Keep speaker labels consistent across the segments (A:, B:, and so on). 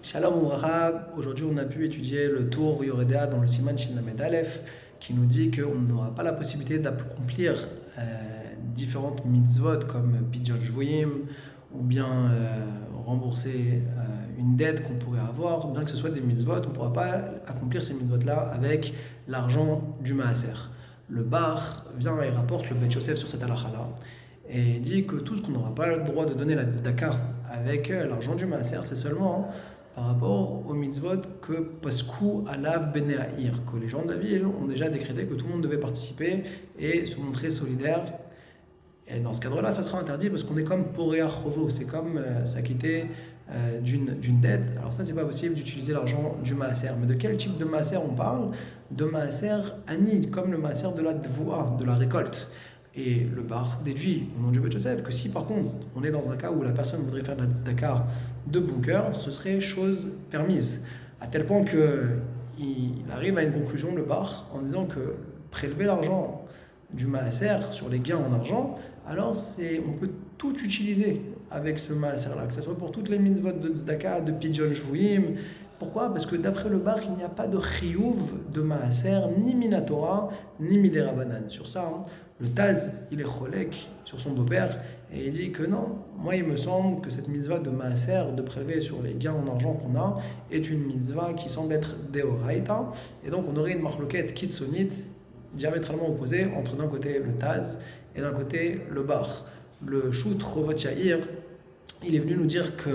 A: Shalom Ouracha, aujourd'hui on a pu étudier le tour Yoredea dans le Siman Shin Lamed Aleph qui nous dit qu'on n'aura pas la possibilité d'accomplir différentes mitzvot comme Pidyon Shvuim ou bien rembourser une dette qu'on pourrait avoir, bien que ce soit des mitzvot, on ne pourra pas accomplir ces mitzvot-là avec l'argent du Maaser. Le Bar vient et rapporte le Bet Yosef sur cette halakha-là et dit que tout ce qu'on n'aura pas le droit de donner la tzedaka avec l'argent du Maaser, c'est seulement par rapport aux mitzvot que Paskou Alav Beneahir, que les gens de la ville ont déjà décrété que tout le monde devait participer et se montrer solidaire. Et dans ce cadre-là, ça sera interdit parce qu'on est comme Porea Chovo, c'est comme s'acquitter d'une dette. Alors ça, c'est pas possible d'utiliser l'argent du Maaser. Mais de quel type de Maaser on parle? De Maaser Ani, comme le Maaser de la Dvoa, de la récolte. Et le bar déduit au nom du Bet Yosef que si par contre on est dans un cas où la personne voudrait faire de la tzedaka de bon cœur, ce serait chose permise. À tel point qu'il arrive à une conclusion, le bar, en disant que prélever l'argent du maaser sur les gains en argent, alors on peut tout utiliser avec ce maaser-là, que ce soit pour toutes les mitzvot de tzedaka, de pidyon shvuim. Pourquoi? Parce que d'après le bar, il n'y a pas de chiyuv de maaser, ni minatora, ni miderabanan. Sur ça, le Taz, il est cholek sur son beau-père, et il dit que non, moi il me semble que cette mitzvah de maaser, de prélever sur les gains en argent qu'on a, est une mitzvah qui semble être deoraita, et donc on aurait une marloquette kitsonite, diamétralement opposée, entre d'un côté le Taz et d'un côté le bar. Le Shout Rovot Yair, il est venu nous dire que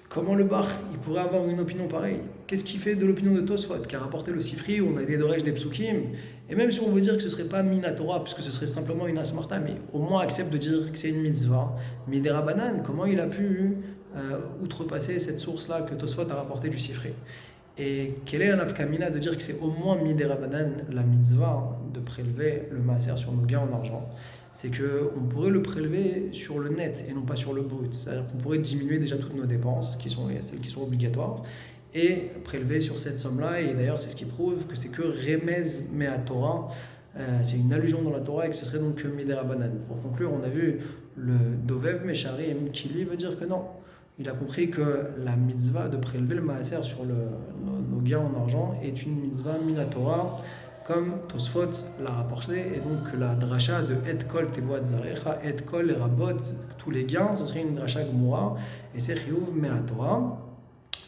A: comment le bar il pourrait avoir une opinion pareille? Qu'est-ce qui fait de l'opinion de Tosfot, qui a rapporté le Sifri, où on a des Doresh des Psukim? Et même si on veut dire que ce ne serait pas Minatora, puisque ce serait simplement une Asmarta, mais au moins accepte de dire que c'est une mitzvah. Midera comment il a pu outrepasser cette source-là que Tosfot a rapporté du Sifri? Et quelle est la nafkamina de dire que c'est au moins Midera la mitzvah de prélever le maaser sur nos gains en argent? C'est qu'on pourrait le prélever sur le net et non pas sur le brut. C'est-à-dire qu'on pourrait diminuer déjà toutes nos dépenses, qui sont celles qui sont obligatoires, et prélever sur cette somme-là. Et d'ailleurs, c'est ce qui prouve que c'est que Remez Mea Torah, c'est une allusion dans la Torah et que ce serait donc que Midera Banan. Pour conclure, on a vu le Dovev Mesharim qui lui veut dire que non. Il a compris que la mitzvah de prélever le maaser sur nos gains en argent est une mitzvah minatora, comme Tosfot l'a rapporté, et donc la dracha de Et Kol Tevoat Zarecha, Et Kol et Rabot, tous les gains, ce serait une dracha Gmura, et c'est Chiyuv Me'atora.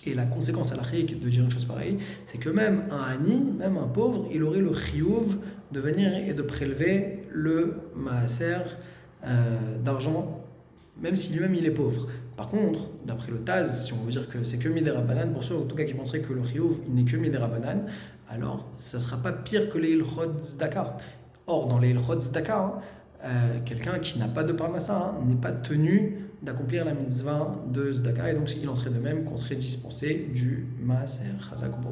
A: Et la conséquence halachique de dire une chose pareille, c'est que même un Ani, même un pauvre, il aurait le Chiyuv de venir et de prélever le maaser d'argent, même si lui-même il est pauvre. Par contre, d'après le Taz, si on veut dire que c'est que Midera Banan, pour ceux en tout cas qui penseraient que le Chiyuv il n'est que Midera Banan, alors ça ne sera pas pire que les Ilchot Zdaka. Or, dans les Ilchot Zdaka, quelqu'un qui n'a pas de parnassa n'est pas tenu d'accomplir la mitzvah de Zdaka, et donc il en serait de même qu'on serait dispensé du Maaser Chazak Bo.